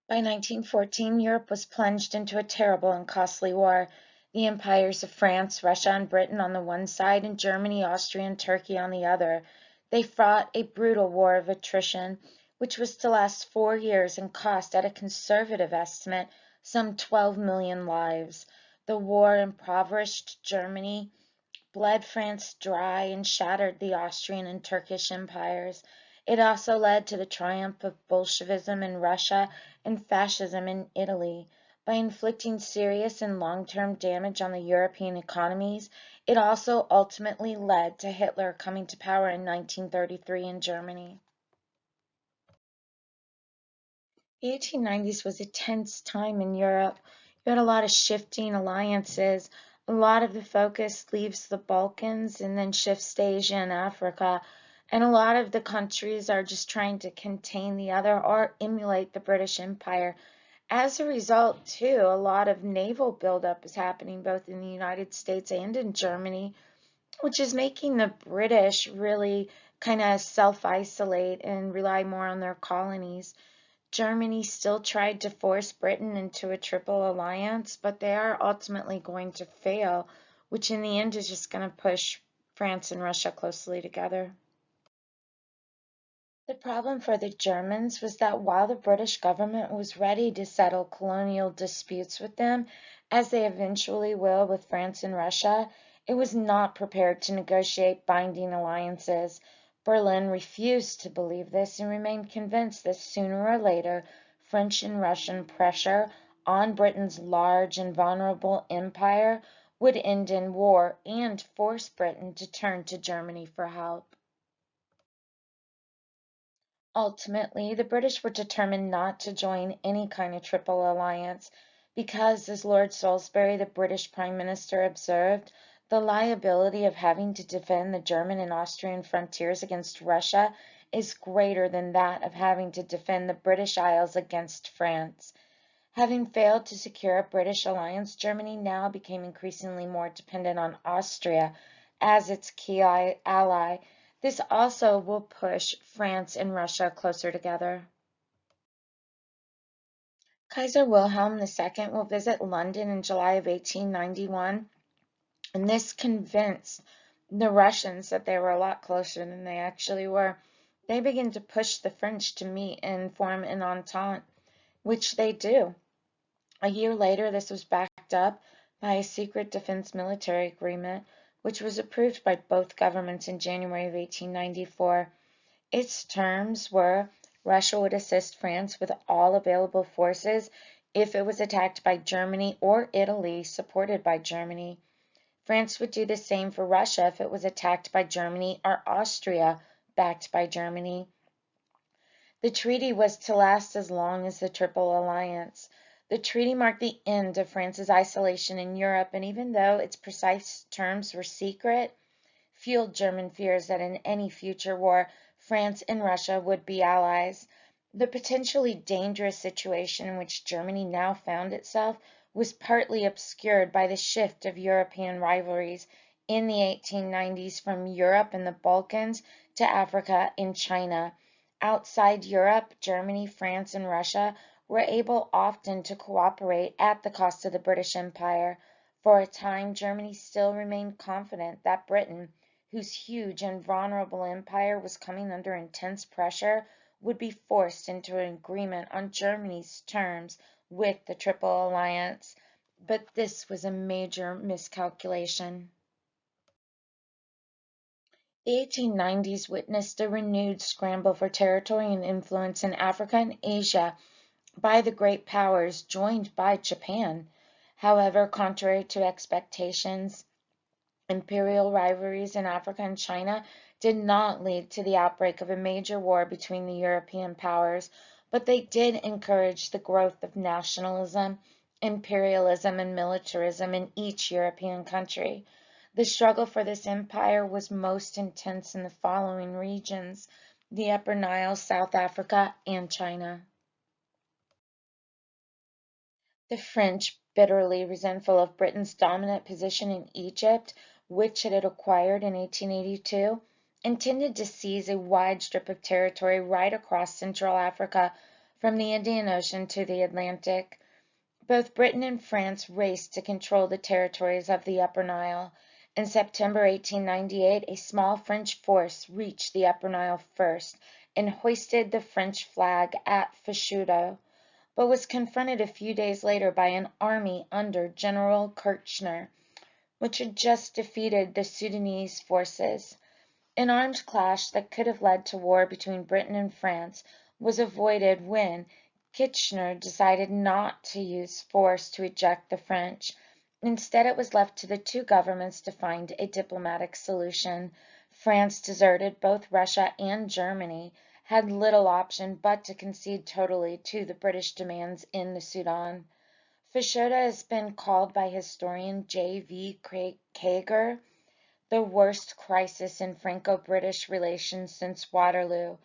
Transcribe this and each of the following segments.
By 1914, Europe was plunged into a terrible and costly war. The empires of France, Russia, and Britain on the one side, and Germany, Austria, and Turkey on the other. They fought a brutal war of attrition, which was to last 4 years and cost, at a conservative estimate, some 12 million lives. The war impoverished Germany, bled France dry, and shattered the Austrian and Turkish empires. It also led to the triumph of Bolshevism in Russia and fascism in Italy. By inflicting serious and long-term damage on the European economies, it also ultimately led to Hitler coming to power in 1933 in Germany. The 1890s was a tense time in Europe. You had a lot of shifting alliances. A lot of the focus leaves the Balkans and then shifts to Asia and Africa. And a lot of the countries are just trying to contain the other or emulate the British Empire. As a result, too, a lot of naval buildup is happening both in the United States and in Germany, which is making the British really kind of self-isolate and rely more on their colonies. Germany still tried to force Britain into a triple alliance, but they are ultimately going to fail, which in the end is just going to push France and Russia closely together. The problem for the Germans was that while the British government was ready to settle colonial disputes with them, as they eventually will with France and Russia, it was not prepared to negotiate binding alliances. Berlin refused to believe this and remained convinced that sooner or later French and Russian pressure on Britain's large and vulnerable empire would end in war and force Britain to turn to Germany for help. Ultimately, the British were determined not to join any kind of triple alliance because, as Lord Salisbury, the British Prime Minister, observed, the liability of having to defend the German and Austrian frontiers against Russia is greater than that of having to defend the British Isles against France. Having failed to secure a British alliance, Germany now became increasingly more dependent on Austria as its key ally. This also will push France and Russia closer together. Kaiser Wilhelm II will visit London in July of 1891, and this convinced the Russians that they were a lot closer than they actually were. They begin to push the French to meet and form an entente, which they do. A year later, this was backed up by a secret defense military agreement, which was approved by both governments in January of 1894. Its terms were Russia would assist France with all available forces if it was attacked by Germany or Italy, supported by Germany. France would do the same for Russia if it was attacked by Germany or Austria, backed by Germany. The treaty was to last as long as the Triple Alliance. The treaty marked the end of France's isolation in Europe, and even though its precise terms were secret, fueled German fears that in any future war, France and Russia would be allies. The potentially dangerous situation in which Germany now found itself was partly obscured by the shift of European rivalries in the 1890s from Europe and the Balkans to Africa and China. Outside Europe, Germany, France, and Russia were able often to cooperate at the cost of the British Empire. For a time, Germany still remained confident that Britain, whose huge and vulnerable empire was coming under intense pressure, would be forced into an agreement on Germany's terms with the Triple Alliance. But this was a major miscalculation. The 1890s witnessed a renewed scramble for territory and influence in Africa and Asia by the great powers joined by Japan. However, contrary to expectations, imperial rivalries in Africa and China did not lead to the outbreak of a major war between the European powers, but they did encourage the growth of nationalism, imperialism, and militarism in each European country. The struggle for this empire was most intense in the following regions: the Upper Nile, South Africa, and China. The French, bitterly resentful of Britain's dominant position in Egypt, which it had acquired in 1882, intended to seize a wide strip of territory right across Central Africa, from the Indian Ocean to the Atlantic. Both Britain and France raced to control the territories of the Upper Nile. In September 1898, a small French force reached the Upper Nile first and hoisted the French flag at Fashoda, but was confronted a few days later by an army under General Kirchner, which had just defeated the Sudanese forces. An armed clash that could have led to war between Britain and France was avoided when Kitchener decided not to use force to eject the French. Instead, it was left to the two governments to find a diplomatic solution. France deserted both Russia and Germany, had little option but to concede totally to the British demands in the Sudan. Fashoda has been called by historian J.V. Kager the worst crisis in Franco-British relations since Waterloo,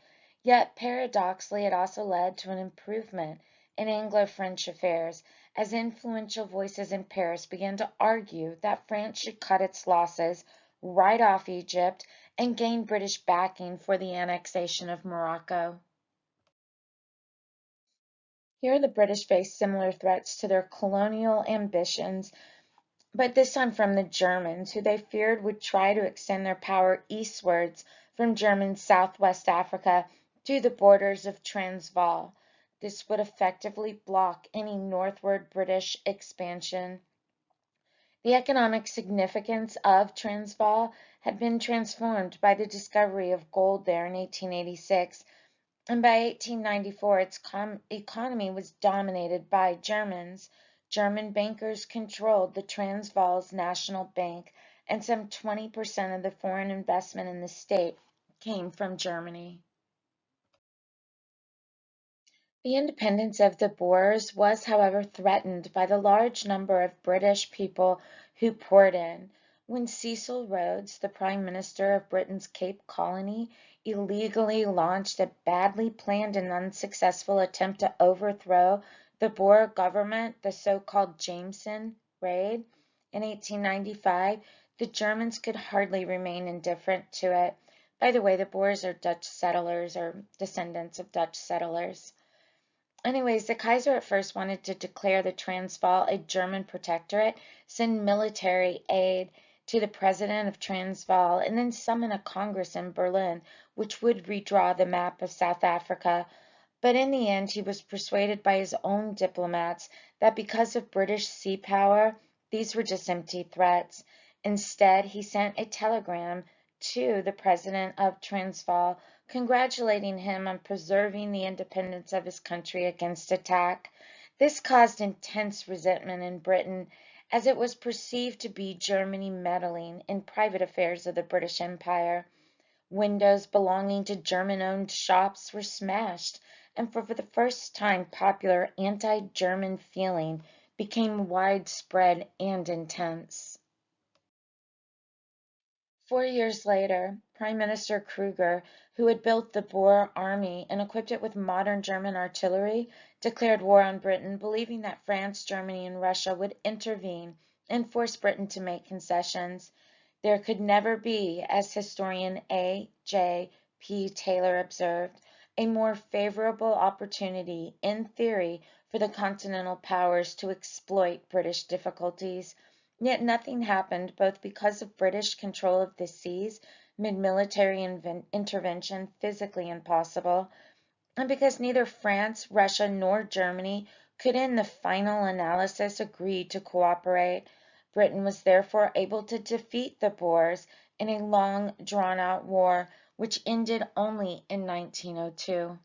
yet paradoxically it also led to an improvement in Anglo-French affairs, as influential voices in Paris began to argue that France should cut its losses, write off Egypt, and gain British backing for the annexation of Morocco. Here the British faced similar threats to their colonial ambitions, but this time from the Germans, who they feared would try to extend their power eastwards from German southwest Africa to the borders of Transvaal. This would effectively block any northward British expansion. The economic significance of Transvaal had been transformed by the discovery of gold there in 1886, and by 1894 its economy was dominated by Germans. German bankers controlled the Transvaal's national bank, and some 20% of the foreign investment in the state came from Germany. The independence of the Boers was, however, threatened by the large number of British people who poured in. When Cecil Rhodes, the Prime Minister of Britain's Cape Colony, illegally launched a badly planned and unsuccessful attempt to overthrow the Boer government, the so-called Jameson Raid, in 1895, the Germans could hardly remain indifferent to it. By the way, the Boers are Dutch settlers or descendants of Dutch settlers. Anyways, the Kaiser at first wanted to declare the Transvaal a German protectorate, send military aid to the president of Transvaal, and then summon a congress in Berlin, which would redraw the map of South Africa. But in the end, he was persuaded by his own diplomats that because of British sea power, these were just empty threats. Instead, he sent a telegram to the president of Transvaal, congratulating him on preserving the independence of his country against attack. This caused intense resentment in Britain, as it was perceived to be Germany meddling in private affairs of the British Empire. Windows belonging to German-owned shops were smashed, and for the first time popular anti-German feeling became widespread and intense. 4 years later, Prime Minister Kruger, who had built the Boer army and equipped it with modern German artillery, declared war on Britain, believing that France, Germany, and Russia would intervene and force Britain to make concessions. There could never be, as historian A. J. P. Taylor observed, a more favorable opportunity, in theory, for the Continental Powers to exploit British difficulties. Yet nothing happened, both because of British control of the seas made military intervention physically impossible, and because neither France, Russia, nor Germany could in the final analysis agree to cooperate. Britain was therefore able to defeat the Boers in a long drawn-out war, which ended only in 1902.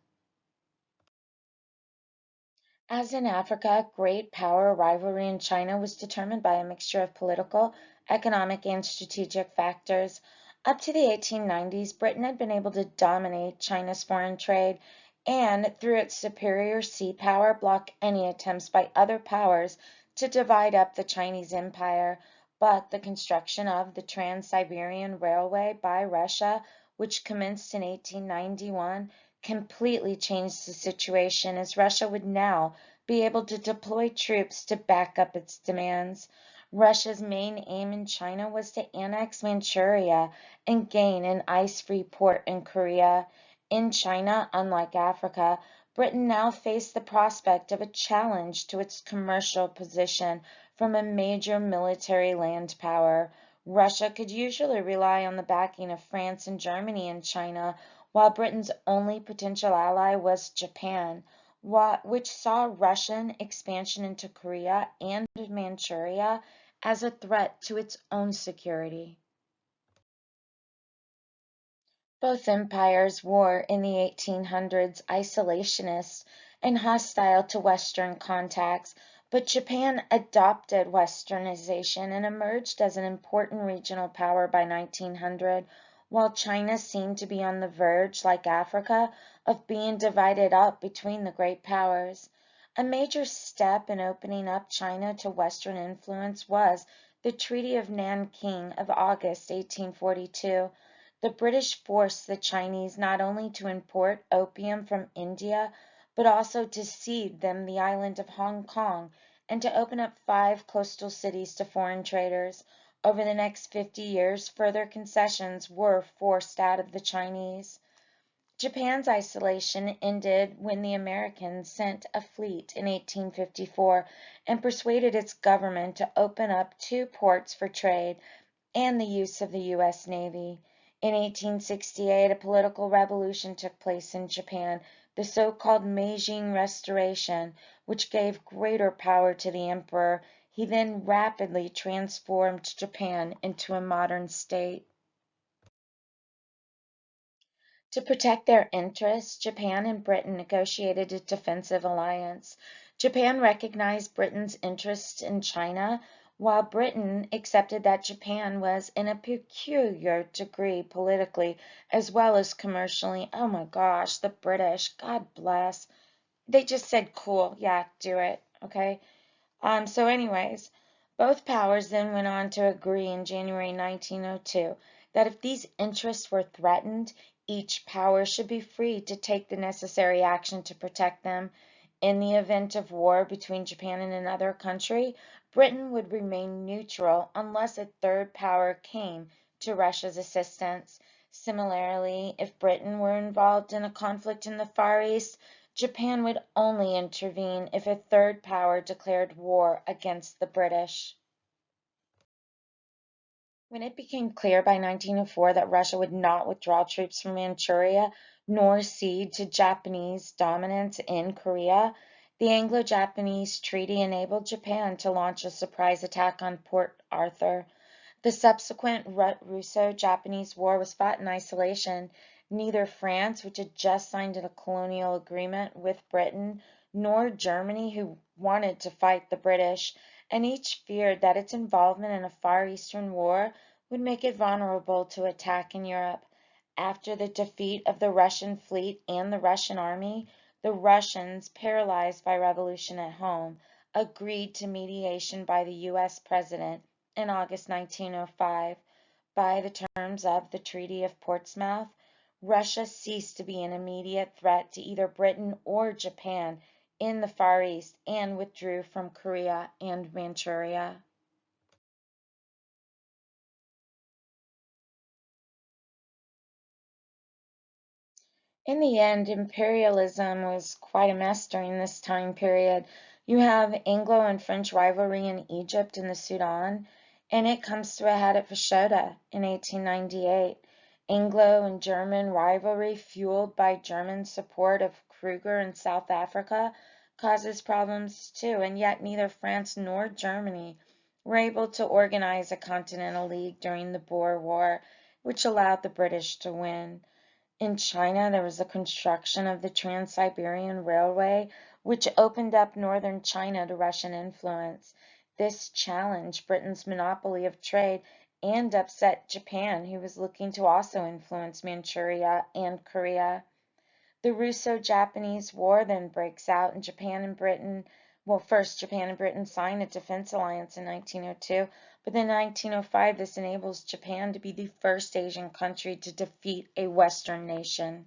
As in Africa, great power rivalry in China was determined by a mixture of political, economic, and strategic factors. Up to the 1890s, Britain had been able to dominate China's foreign trade and, through its superior sea power, block any attempts by other powers to divide up the Chinese empire. But the construction of the Trans-Siberian Railway by Russia, which commenced in 1891, completely changed the situation, as Russia would now be able to deploy troops to back up its demands. Russia's main aim in China was to annex Manchuria and gain an ice-free port in Korea. In China, unlike Africa, Britain now faced the prospect of a challenge to its commercial position from a major military land power. Russia could usually rely on the backing of France and Germany and China, while Britain's only potential ally was Japan, which saw Russian expansion into Korea and Manchuria as a threat to its own security. Both empires were, in the 1800s, isolationist and hostile to Western contacts, but Japan adopted Westernization and emerged as an important regional power by 1900, while China seemed to be on the verge, like Africa, of being divided up between the great powers. A major step in opening up China to Western influence was the Treaty of Nanking of August 1842. The British forced the Chinese not only to import opium from India, but also to cede them the island of Hong Kong and to open up 5 coastal cities to foreign traders. Over the next 50 years, further concessions were forced out of the Chinese. Japan's isolation ended when the Americans sent a fleet in 1854 and persuaded its government to open up 2 ports for trade and the use of the U.S. Navy. In 1868, a political revolution took place in Japan, the so-called Meiji Restoration, which gave greater power to the emperor. He then rapidly transformed Japan into a modern state. To protect their interests, Japan and Britain negotiated a defensive alliance. Japan recognized Britain's interests in China, while Britain accepted that Japan was, in a peculiar degree politically as well as commercially, oh my gosh, the British, God bless. They just said, cool, yeah, do it, okay? Anyways, both powers then went on to agree in January 1902 that if these interests were threatened, each power should be free to take the necessary action to protect them. In the event of war between Japan and another country, Britain would remain neutral unless a third power came to Russia's assistance. Similarly, if Britain were involved in a conflict in the Far East, Japan would only intervene if a third power declared war against the British. When it became clear by 1904 that Russia would not withdraw troops from Manchuria nor cede to Japanese dominance in Korea, the Anglo-Japanese Treaty enabled Japan to launch a surprise attack on Port Arthur. The subsequent Russo-Japanese War was fought in isolation. Neither France, which had just signed a colonial agreement with Britain, nor Germany, who wanted to fight the British, and each feared that its involvement in a Far Eastern war would make it vulnerable to attack in Europe. After the defeat of the Russian fleet and the Russian army, the Russians, paralyzed by revolution at home, agreed to mediation by the U.S. President in August 1905. By the terms of the Treaty of Portsmouth, Russia ceased to be an immediate threat to either Britain or Japan in the Far East and withdrew from Korea and Manchuria. In the end, imperialism was quite a mess during this time period. You have Anglo and French rivalry in Egypt and the Sudan, and it comes to a head at Fashoda in 1898. Anglo and German rivalry, fueled by German support of Kruger in South Africa, causes problems too, and yet neither France nor Germany were able to organize a continental league during the Boer War, which allowed the British to win. In China, there was the construction of the Trans-Siberian Railway, which opened up northern China to Russian influence. This challenged Britain's monopoly of trade and upset Japan, who was looking to also influence Manchuria and Korea. The Russo-Japanese War then breaks out, and first Japan and Britain sign a defense alliance in 1902, but in 1905 this enables Japan to be the first Asian country to defeat a Western nation.